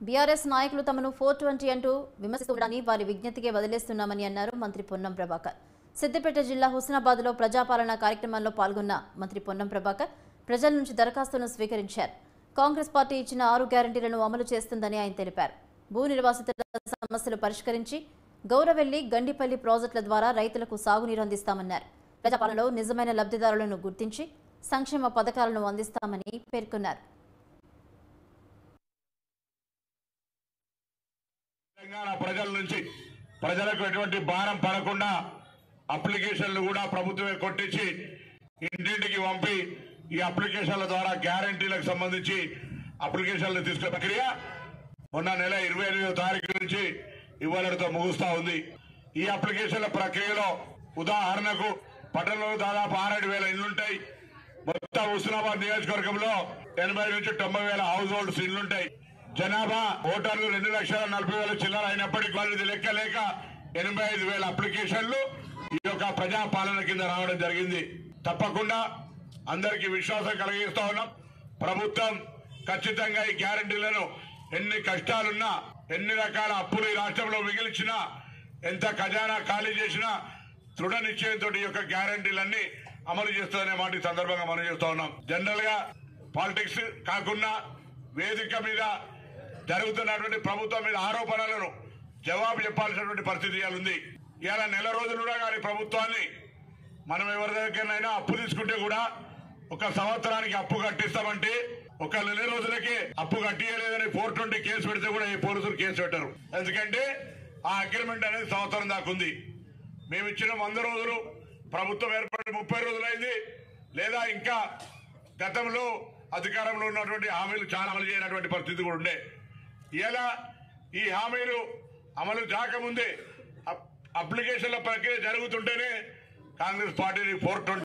BRS నాయకులు తమను 420 అంటూ విమర్శిస్తుండని వారి విజ్ఞతకే వదిలేస్తున్నామని అన్నారు మంత్రి పొన్నం ప్రభాకర్. సిద్దిపేట జిల్లా హుస్నాబాద్లో ప్రజాపాలన కార్యక్రమంలో పాల్గొన్న మంత్రి పొన్నం ప్రభాకర్ ప్రజల నుంచి దరఖాస్తులను స్వీకరించారు. కాంగ్రెస్ పార్టీ ఇచ్చిన 6 గ్యారంటీలను అమలు చేస్తుందని ఆయన తెలిపారు. భూ నిర్వాసితుల సమస్యలు పరిష్కరించి గౌరవెల్లి, గండిపల్లి ప్రాజెక్టుల ద్వారా రైతులకు సాగునీరు అందిస్తామన్నారు. ప్రజాపాలనలో నిజమైన లబ్ధిదారులను గుర్తించి సంక్షేమ పథకాలను అందిస్తామని పేర్కొన్నారు. తెలంగాణ ప్రజల నుంచి ప్రజలకు ఎటువంటి భారం పడకుండా అప్లికేషన్లు కూడా ప్రభుత్వమే కొట్టించి ఇంటింటికి పంపి ఈ అప్లికేషన్ల ద్వారా గ్యారంటీలకు సంబంధించి అప్లికేషన్లు తీసుకునే ప్రక్రియ మొన్న నెల 28వ తారీఖు నుంచి ఇవాళతో ముగుస్తా ఉంది. ఈ అప్లికేషన్ల ప్రక్రియలో ఉదాహరణకు పట్టణంలో దాదాపు 6,000 ఇళ్లుంటాయి. మొత్తం హుస్నాబాద్ నియోజకవర్గంలో 80 నుంచి 90,000 హౌస్ హోల్డ్స్ ఇళ్లుంటాయి. జనాభా ఓటర్లు 2,40,000 చిల్లర అయినప్పటికీ వాళ్ళది లెక్క లేక 85,000 అప్లికేషన్లు ఈ యొక్క ప్రజాపాలన కింద రావడం జరిగింది. తప్పకుండా అందరికీ విశ్వాసం కలిగిస్తా ఉన్నాం. ప్రభుత్వం ఖచ్చితంగా ఈ గ్యారంటీలను ఎన్ని కష్టాలున్నా, ఎన్ని రకాల అప్పులు ఈ రాష్ట్రంలో మిగిల్చినా, ఎంత ఖజానా ఖాళీ చేసినా దృఢ నిశ్చయంతో ఈ యొక్క గ్యారంటీలన్నీ అమలు చేస్తుందనే మాట ఈ సందర్భంగా మనం చేస్తా ఉన్నాం. జనరల్ గా పాలిటిక్స్ కాకుండా వేదిక మీద జరుగుతున్నటువంటి ప్రభుత్వం మీద ఆరోపణలను జవాబు చెప్పాల్సినటువంటి పరిస్థితి ఉంది. ఇలా నెల రోజులుగా కానీ ప్రభుత్వాన్ని మనం ఎవరి దగ్గరైనా అప్పు తీసుకుంటే కూడా ఒక సంవత్సరానికి అప్పు కట్టిస్తామంటే ఒక నెల రోజులకే అప్పు కట్టియలేదని 420 కేసు పెడితే కూడా ఈ పోలీసులు కేసు పెట్టారు. ఎందుకంటే ఆ అగ్రిమెంట్ అనేది సంవత్సరం దాకా ఉంది. మేము ఇచ్చిన 100 రోజులు, ప్రభుత్వం ఏర్పడి 30 రోజులైంది. లేదా ఇంకా గతంలో అధికారంలో ఉన్నటువంటి హామీలు చాలా అమలు చేయనటువంటి పరిస్థితి కూడా ఉండే. ఇలా ఈ హామీలు అమలు కాకముందే అప్లికేషన్ల ప్రక్రియ జరుగుతుంటేనే కాంగ్రెస్ పార్టీని 420